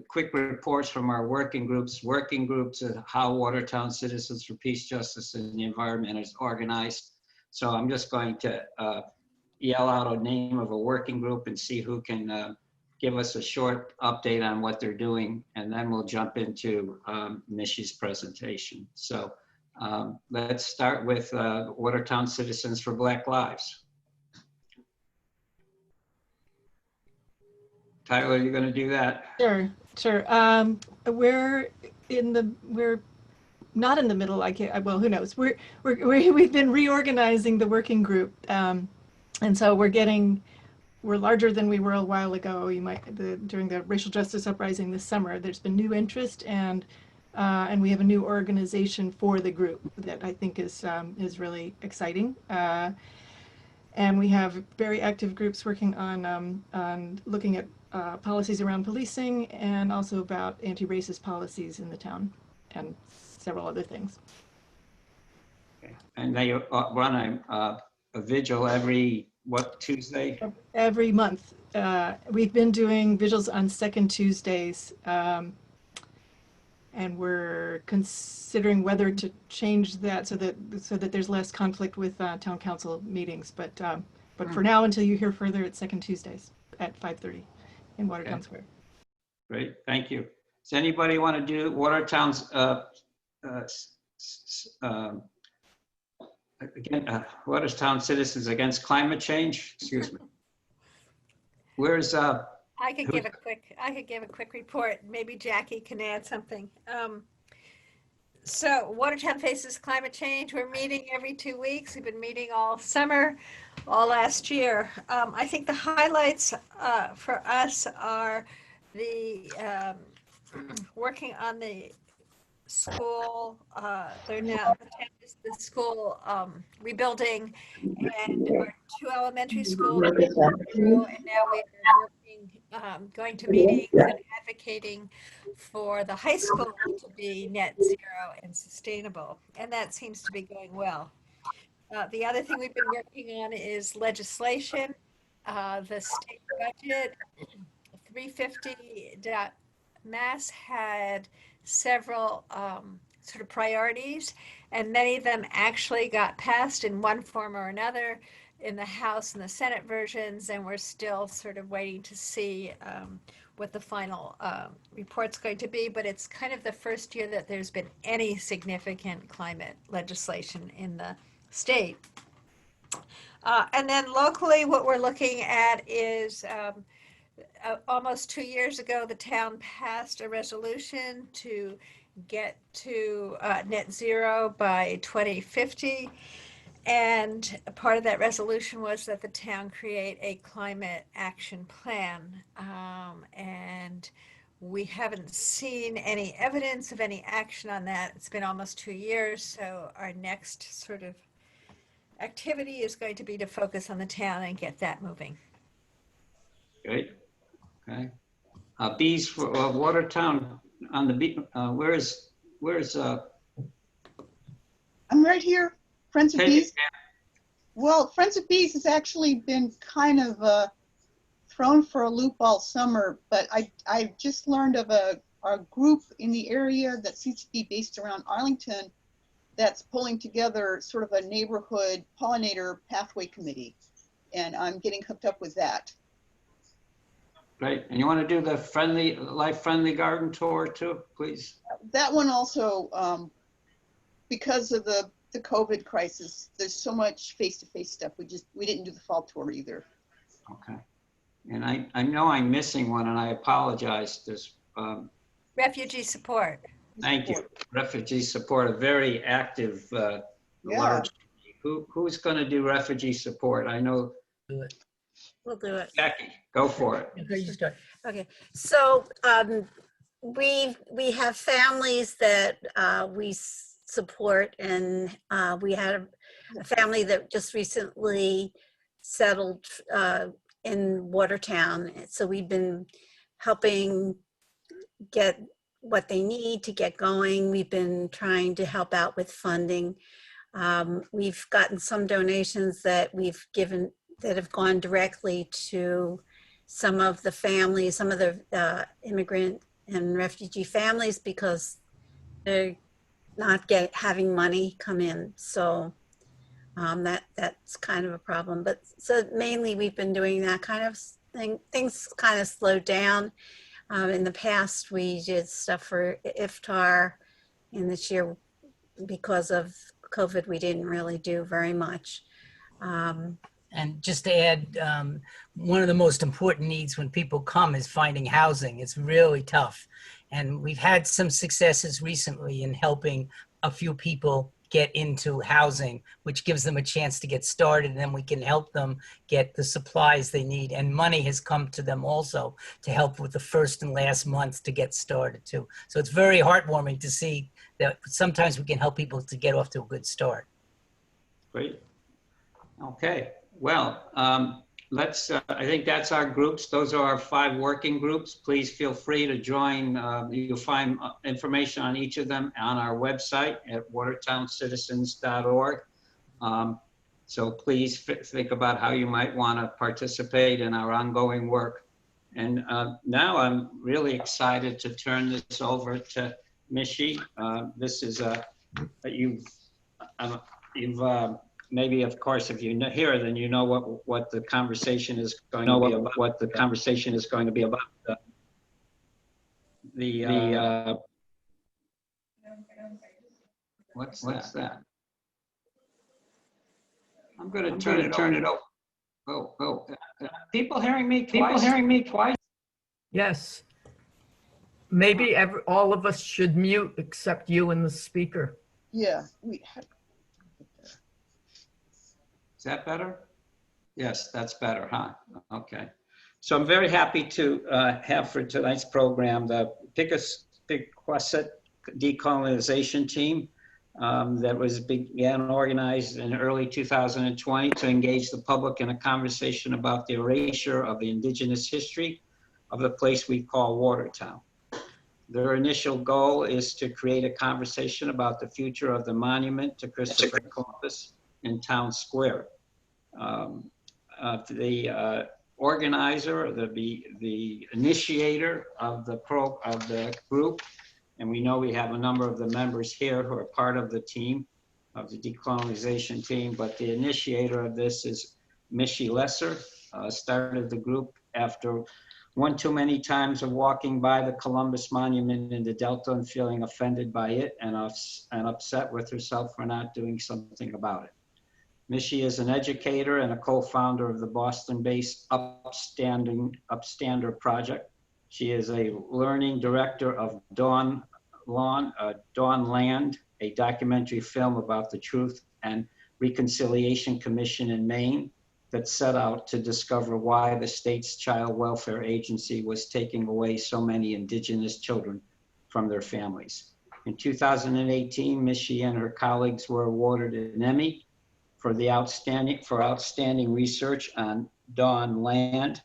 quick reports from our working groups of how Watertown Citizens for Peace, Justice, and the Environment is organized. So I'm just going to yell out a name of a working group and see who can give us a short update on what they're doing, and then we'll jump into Mishy's presentation. So let's start with Watertown Citizens for Black Lives. Tyler, you're going to do that? Sure. We're not in the middle. Well, who knows? We've been reorganizing the working group, and so we're larger than we were a while ago. During the racial justice uprising this summer, there's been new interest, and we have a new organization for the group that I think is really exciting. And we have very active groups working on looking at policies around policing, and also about anti-racist policies in the town, and several other things. Okay. And they run a vigil every, what, Tuesday? Every month. We've been doing vigils on second Tuesdays, and we're considering whether to change that so that there's less conflict with town council meetings. But for now, until you hear further, it's second Tuesdays at 5:30 in Watertown Square. Great, thank you. Does anybody want to do Watertown's Watertown Citizens Against Climate Change? Excuse me. Where's I could give a quick report. Maybe Jackie can add something. So Watertown faces climate change. We're meeting every 2 weeks. We've been meeting all summer, all last year. I think the highlights for us are the working on the school. They're now the school rebuilding, and our 2 elementary schools. And now we're working, going to meetings and advocating for the high school to be net zero and sustainable, and that seems to be going well. The other thing we've been working on is legislation. The state budget, 350. Mass had several sort of priorities, and many of them actually got passed in one form or another in the House and the Senate versions, and we're still sort of waiting to see what the final report's going to be. But it's kind of the first year that there's been any significant climate legislation in the state. And then locally, what we're looking at is almost 2 years ago, the town passed a resolution to get to net zero by 2050. And part of that resolution was that the town create a climate action plan. And we haven't seen any evidence of any action on that. It's been almost 2 years. So our next sort of activity is going to be to focus on the town and get that moving. Great. Okay. Bees for Watertown on the beach. Where's I'm right here. Friends of Bees. Well, Friends of Bees has actually been kind of thrown for a loop all summer, but I just learned of a group in the area that seems to be based around Arlington that's pulling together sort of a neighborhood pollinator pathway committee, and I'm getting hooked up with that. Great. And you want to do the life-friendly garden tour too, please? That one also, because of the COVID crisis, there's so much face-to-face stuff. We didn't do the fall tour either. Okay. And I know I'm missing one, and I apologize. There's refugee support. Thank you. Refugee support, a very active, large. Who's going to do refugee support? I know. Do it. We'll do it. Jackie, go for it. Okay, you start. Okay, so we have families that we support, and we had a family that just recently settled in Watertown. So we've been helping get what they need to get going. We've been trying to help out with funding. We've gotten some donations that we've given that have gone directly to some of the families, some of the immigrant and refugee families because they're not having money come in. So that's kind of a problem. But so mainly we've been doing that kind of thing. Things kind of slowed down. In the past, we did stuff for iftar, and this year, because of COVID, we didn't really do very much. And just to add, one of the most important needs when people come is finding housing. It's really tough. And we've had some successes recently in helping a few people get into housing, which gives them a chance to get started, and then we can help them get the supplies they need. And money has come to them also to help with the first and last months to get started too. So it's very heartwarming to see that sometimes we can help people to get off to a good start. Great. Okay. Well, I think that's our groups. Those are our 5 working groups. Please feel free to join. You'll find information on each of them on our website at watertowncitizens.org. So please think about how you might want to participate in our ongoing work. And now I'm really excited to turn this over to Mishy. This is maybe, of course, if you're here, then you know what the conversation is going to be about. What the conversation is going to be about. What's that? I'm going to turn it over. Oh! People hearing me twice? People hearing me twice? Yes. Maybe all of us should mute except you and the speaker. Yeah. Is that better? Yes, that's better, huh? Okay. So I'm very happy to have for tonight's program the Pequot decolonization team that began organized in early 2020 to engage the public in a conversation about the erasure of the indigenous history of the place we call Watertown. Their initial goal is to create a conversation about the future of the monument to Christopher Columbus in Town Square. The organizer, the initiator of the group, and we know we have a number of the members here who are part of the team, of the decolonization team, but the initiator of this is Mishy Lesser, started the group after one too many times of walking by the Columbus Monument in the Delta and feeling offended by it and upset with herself for not doing something about it. Mishy is an educator and a co-founder of the Boston-based Upstander Project. She is a learning director of Dawn Land, a documentary film about the Truth and Reconciliation Commission in Maine that set out to discover why the state's child welfare agency was taking away so many indigenous children from their families. In 2018, Mishy and her colleagues were awarded an Emmy for outstanding research on Dawn Land,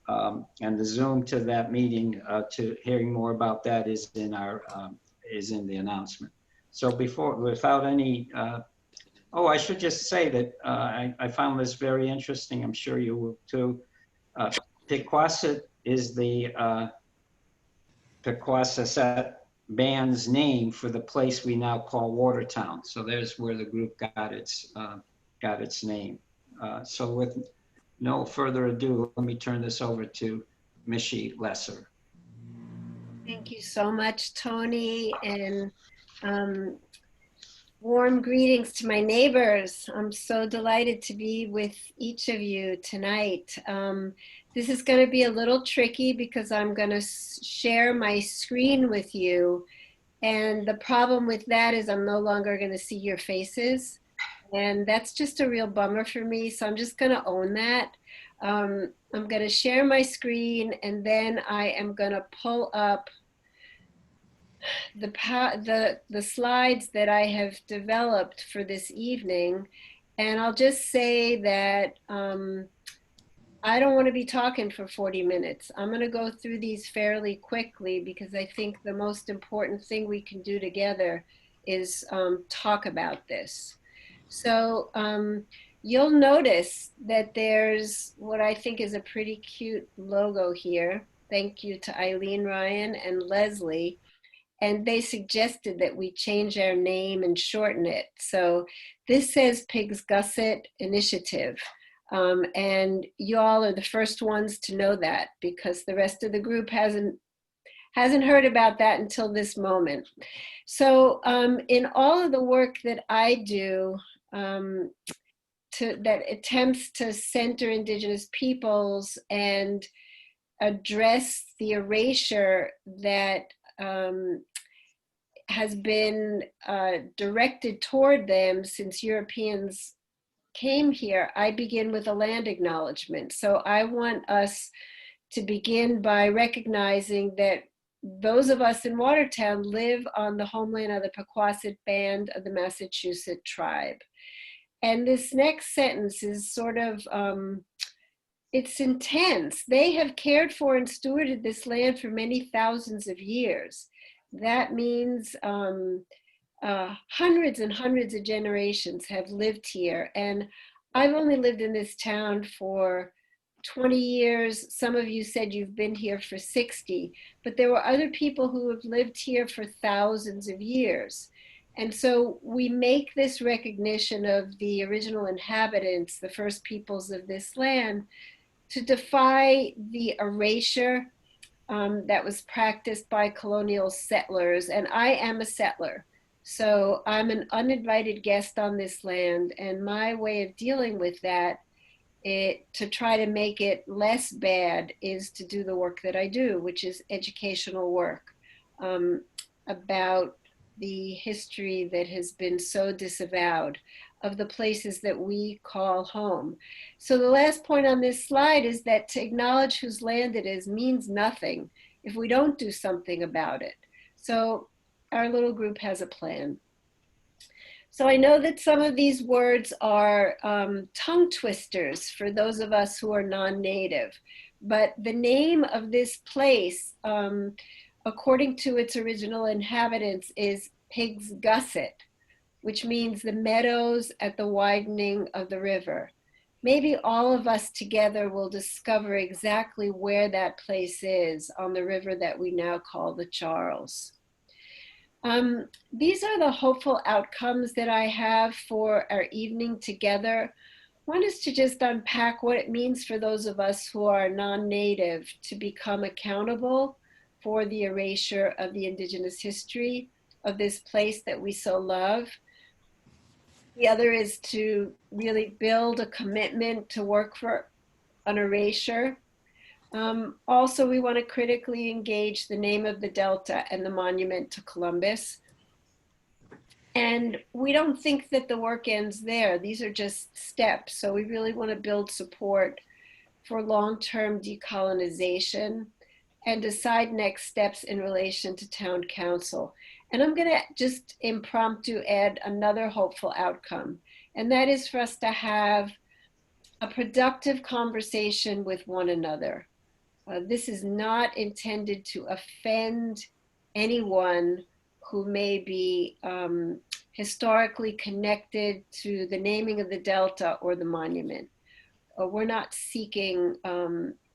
and the Zoom to that meeting to hearing more about that is in the announcement. So without any, I should just say that I found this very interesting. I'm sure you will too. Pequot is the Pequot band's name for the place we now call Watertown. So there's where the group got its name. So with no further ado, let me turn this over to Mishy Lesser. Thank you so much, Tony, and warm greetings to my neighbors. I'm so delighted to be with each of you tonight. This is going to be a little tricky because I'm going to share my screen with you. And the problem with that is I'm no longer going to see your faces. And that's just a real bummer for me. So I'm just going to own that. I'm going to share my screen, and then I am going to pull up the slides that I have developed for this evening. And I'll just say that I don't want to be talking for 40 minutes. I'm going to go through these fairly quickly because I think the most important thing we can do together is talk about this. So you'll notice that there's what I think is a pretty cute logo here. thank you to Eileen Ryan and Leslie. And they suggested that we change our name and shorten it. So this says Pigs Gusset Initiative. And y'all are the first ones to know that, because the rest of the group hasn't heard about that until this moment. So in all of the work that I do that attempts to center Indigenous peoples and address the erasure that has been directed toward them since Europeans came here, I begin with a land acknowledgement. So I want us to begin by recognizing that those of us in Watertown live on the homeland of the Pequasit Band of the Massachusetts tribe. And this next sentence is sort of, it's intense. They have cared for and stewarded this land for many thousands of years. That means hundreds and hundreds of generations have lived here. And I've only lived in this town for 20 years. Some of you said you've been here for 60, but there were other people who have lived here for thousands of years. And so we make this recognition of the original inhabitants, the first peoples of this land, to defy the erasure that was practiced by colonial settlers. And I am a settler. So I'm an uninvited guest on this land. And my way of dealing with that, to try to make it less bad, is to do the work that I do, which is educational work about the history that has been so disavowed of the places that we call home. So the last point on this slide is that to acknowledge whose land it is means nothing if we don't do something about it. So our little group has a plan. So I know that some of these words are tongue twisters for those of us who are non-native, but the name of this place, according to its original inhabitants, is Pigs Gusset, which means the meadows at the widening of the river. Maybe all of us together will discover exactly where that place is on the river that we now call the Charles. These are the hopeful outcomes that I have for our evening together. One is to just unpack what it means for those of us who are non-native to become accountable for the erasure of the Indigenous history of this place that we so love. The other is to really build a commitment to work for an erasure. Also, we want to critically engage the name of the Delta and the monument to Columbus. And we don't think that the work ends there. These are just steps. So we really want to build support for long-term decolonization and decide next steps in relation to town council. And I'm going to just impromptu add another hopeful outcome. And that is for us to have a productive conversation with one another. This is not intended to offend anyone who may be historically connected to the naming of the Delta or the monument. We're not seeking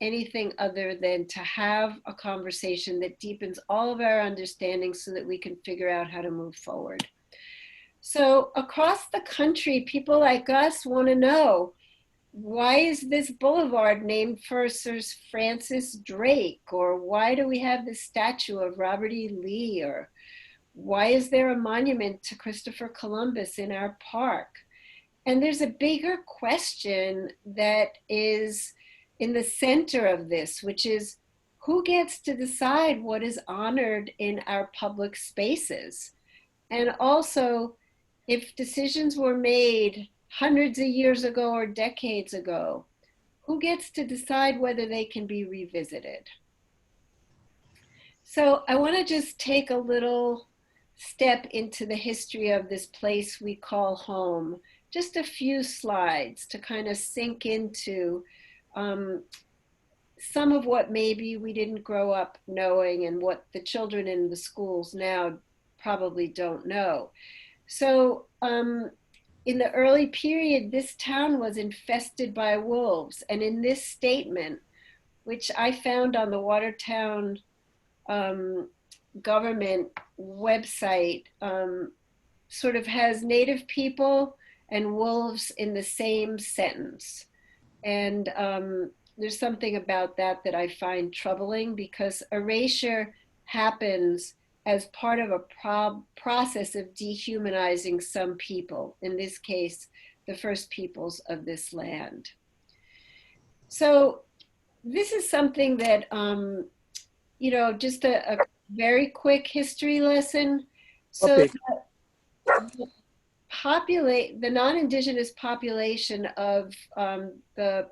anything other than to have a conversation that deepens all of our understanding so that we can figure out how to move forward. So across the country, people like us want to know, why is this boulevard named for Sir Francis Drake? Or why do we have this statue of Robert E. Lee? Or why is there a monument to Christopher Columbus in our park? And there's a bigger question that is in the center of this, which is, who gets to decide what is honored in our public spaces? And also, if decisions were made hundreds of years ago or decades ago, who gets to decide whether they can be revisited? So I want to just take a little step into the history of this place we call home. Just a few slides to kind of sink into some of what maybe we didn't grow up knowing and what the children in the schools now probably don't know. So in the early period, this town was infested by wolves. And in this statement, which I found on the Watertown government website, sort of has Native people and wolves in the same sentence. And there's something about that that I find troubling, because erasure happens as part of a process of dehumanizing some people, in this case, the first peoples of this land. So this is something that, you know, just a very quick history lesson. So the non-Indigenous population of the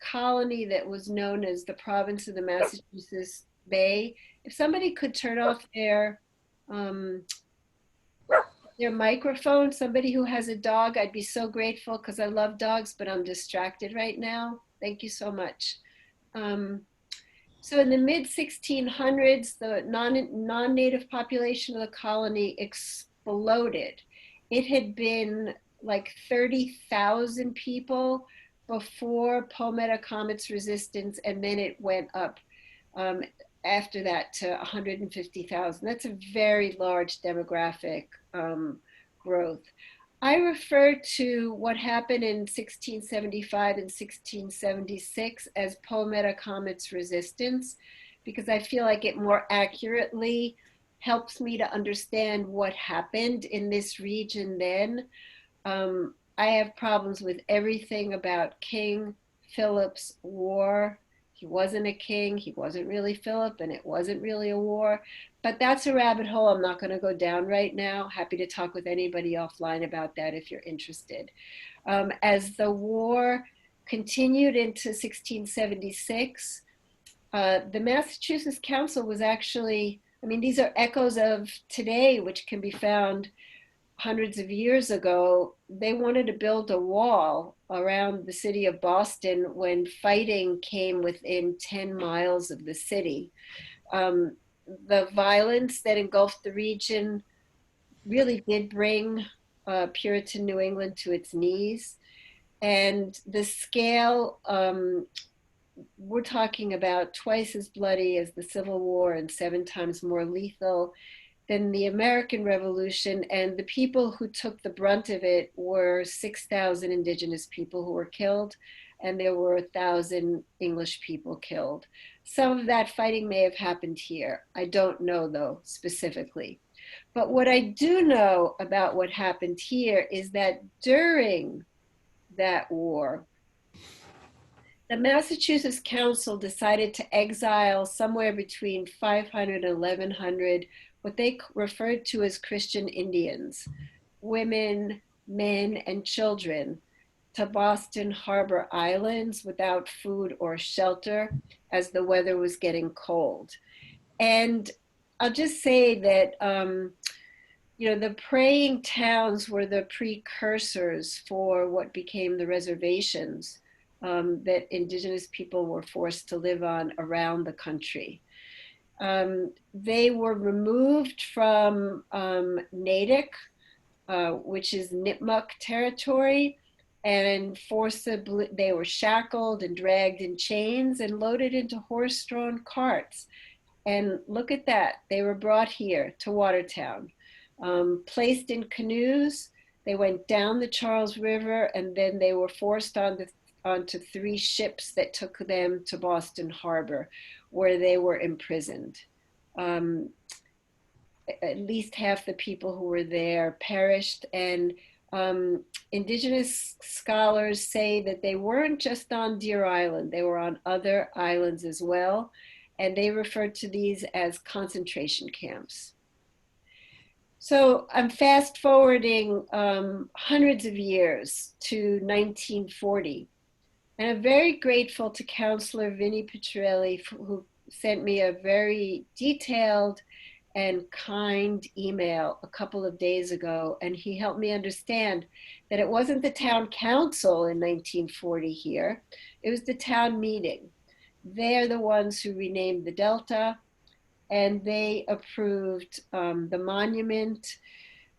colony that was known as the province of the Massachusetts Bay, if somebody could turn off their microphone, somebody who has a dog, I'd be so grateful, because I love dogs, but I'm distracted right now. Thank you so much. So in the mid-1600s, the non-native population of the colony exploded. It had been like 30,000 people before Palmetto Comet's resistance, and then it went up after that to 150,000. That's a very large demographic growth. I refer to what happened in 1675 and 1676 as Palmetto Comet's resistance, because I feel like it more accurately helps me to understand what happened in this region then. I have problems with everything about King Philip's war. He wasn't a king, he wasn't really Philip, and it wasn't really a war. But that's a rabbit hole I'm not going to go down right now. Happy to talk with anybody offline about that if you're interested. As the war continued into 1676, the Massachusetts Council was actually, I mean, these are echoes of today, which can be found hundreds of years ago. They wanted to build a wall around the city of Boston when fighting came within 10 miles of the city. The violence that engulfed the region really did bring Puritan New England to its knees. And the scale, we're talking about twice as bloody as the Civil War and 7 times more lethal than the American Revolution. And the people who took the brunt of it were 6,000 Indigenous people who were killed, and there were 1,000 English people killed. Some of that fighting may have happened here. I don't know, though, specifically. But what I do know about what happened here is that during that war, the Massachusetts Council decided to exile somewhere between 500 and 1,100 what they referred to as Christian Indians, women, men, and children, to Boston Harbor Islands without food or shelter as the weather was getting cold. And I'll just say that, you know, the praying towns were the precursors for what became the reservations that Indigenous people were forced to live on around the country. They were removed from Natick, which is Nipmuc territory, and forcibly, they were shackled and dragged in chains and loaded into horse-drawn carts. And look at that, they were brought here to Watertown, placed in canoes. They went down the Charles River, and then they were forced onto 3 ships that took them to Boston Harbor, where they were imprisoned. At least half the people who were there perished, and Indigenous scholars say that they weren't just on Deer Island, they were on other islands as well, and they referred to these as concentration camps. So I'm fast forwarding hundreds of years to 1940. And I'm very grateful to Counselor Vinnie Petrelli, who sent me a very detailed and kind email a couple of days ago. And he helped me understand that it wasn't the town council in 1940 here, it was the town meeting. They're the ones who renamed the Delta, and they approved the monument.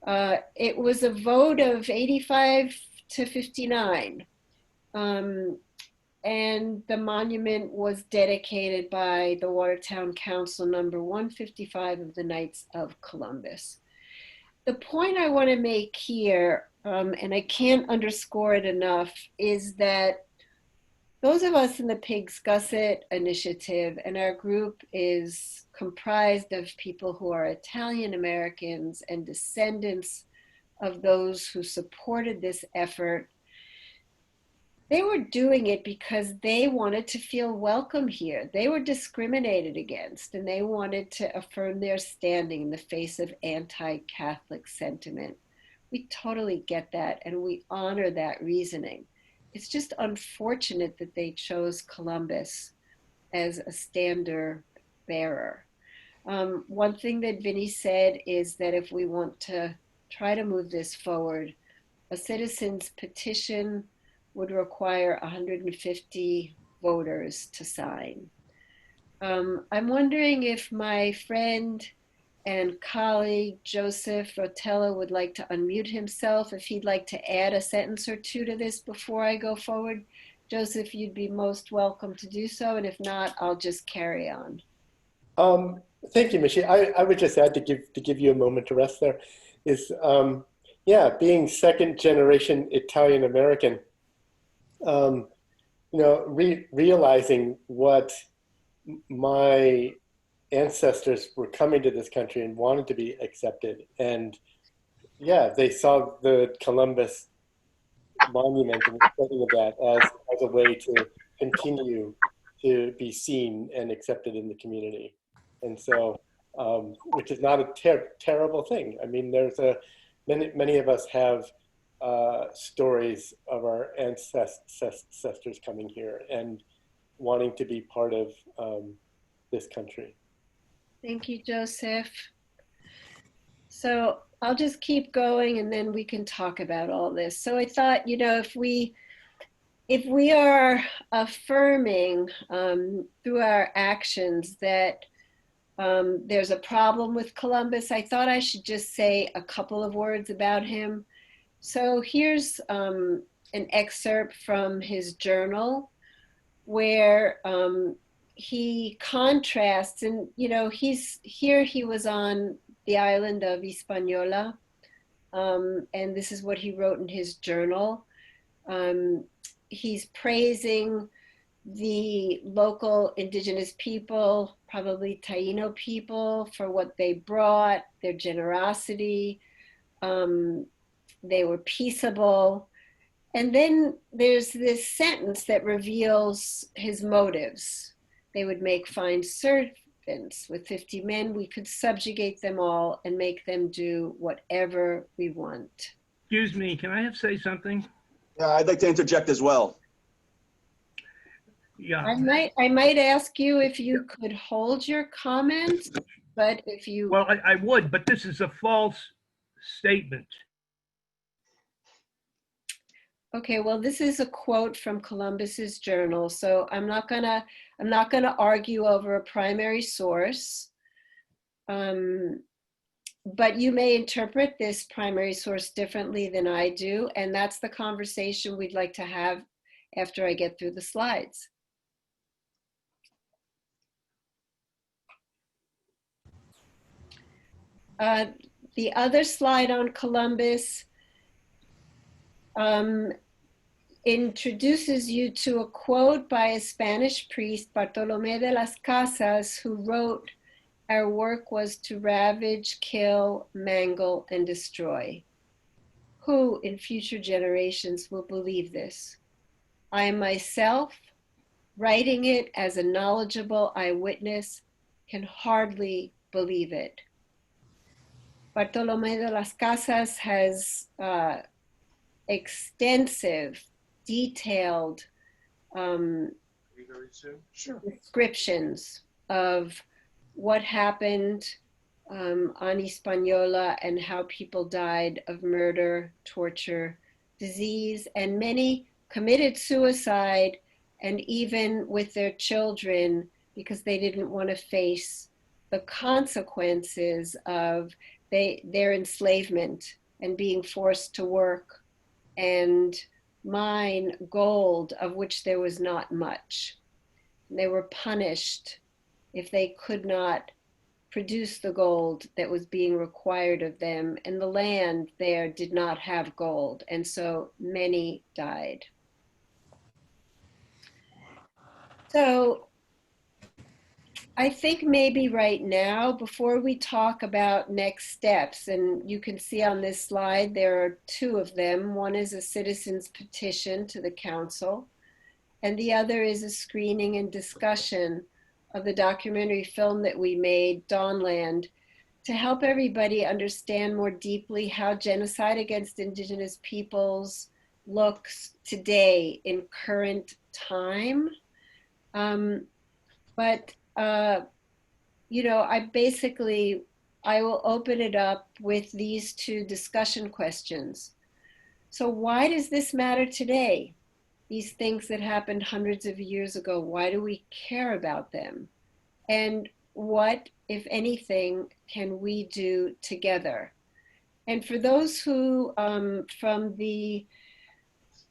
It was a vote of 85 to 59. and the monument was dedicated by the Watertown Council number 155 of the Knights of Columbus. The point I want to make here, and I can't underscore it enough, is that those of us in the Pigs Gusset Initiative, and our group is comprised of people who are Italian Americans and descendants of those who supported this effort, they were doing it because they wanted to feel welcome here. They were discriminated against, and they wanted to affirm their standing in the face of anti-Catholic sentiment. We totally get that, and we honor that reasoning. It's just unfortunate that they chose Columbus as a standard bearer. One thing that Vinny said is that if we want to try to move this forward, a citizen's petition would require 150 voters to sign. I'm wondering if my friend and colleague Joseph Rotella would like to unmute himself, if he'd like to add a sentence or two to this before I go forward. Joseph, you'd be most welcome to do so, and if not, I'll just carry on. Thank you, Mishy. I would just add, to give you a moment to rest there, is yeah, being second generation Italian American, you know, realizing what my ancestors were coming to this country and wanted to be accepted. And yeah, they saw the Columbus monument and the study of that as a way to continue to be seen and accepted in the community. And so, which is not a terrible thing. I mean, there's many of us have stories of our ancestors coming here and wanting to be part of this country. Thank you, Joseph. So I'll just keep going and then we can talk about all this. So I thought, you know, if we are affirming through our actions that there's a problem with Columbus, I thought I should just say a couple of words about him. So here's an excerpt from his journal where he contrasts, and you know, he was on the island of Hispaniola, and this is what he wrote in his journal. He's praising the local indigenous people, probably Taino people, for what they brought, their generosity. They were peaceable. And then there's this sentence that reveals his motives. They would make fine servants. With 50 men, we could subjugate them all and make them do whatever we want. Excuse me, can I say something? Yeah, I'd like to interject as well. Yeah. I might ask you if you could hold your comments, but if you... Well, I would, but this is a false statement. Okay, well, this is a quote from Columbus's journal, so I'm not gonna argue over a primary source, but you may interpret this primary source differently than I do, and that's the conversation we'd like to have after I get through the slides. The other slide on Columbus introduces you to a quote by a Spanish priest, Bartolomé de las Casas, who wrote, "Our work was to ravage, kill, mangle, and destroy." Who in future generations will believe this? I myself, writing it as a knowledgeable eyewitness, can hardly believe it. Bartolomé de las Casas has extensive, detailed descriptions of what happened on Hispaniola and how people died of murder, torture, disease, and many committed suicide, and even with their children because they didn't want to face the consequences of their enslavement and being forced to work and mine gold of which there was not much. They were punished if they could not produce the gold that was being required of them, and the land there did not have gold, and so many died. So I think maybe right now, before we talk about next steps, and you can see on this slide, there are two of them. One is a citizen's petition to the council, and the other is a screening and discussion of the documentary film that we made, Dawnland, to help everybody understand more deeply how genocide against Indigenous peoples looks today in current time. You know, I will open it up with these two discussion questions. So why does this matter today? These things that happened hundreds of years ago, why do we care about them? And what, if anything, can we do together? And for those who, from the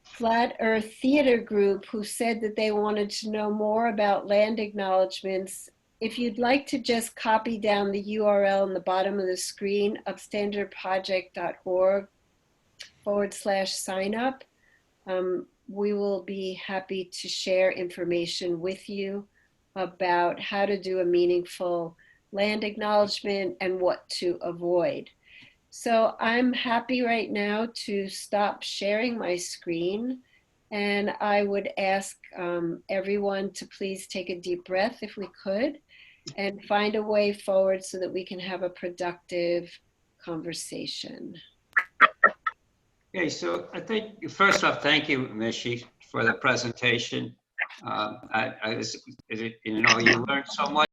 Flat Earth Theater group who said that they wanted to know more about land acknowledgements, if you'd like to just copy down the URL on the bottom of the screen, upstanderproject.org/sign-up, we will be happy to share information with you about how to do a meaningful land acknowledgement and what to avoid. So I'm happy right now to stop sharing my screen, and I would ask everyone to please take a deep breath if we could, and find a way forward so that we can have a productive conversation. Okay, so I think first off, thank you, Mishy, for the presentation. You know, you learned so much.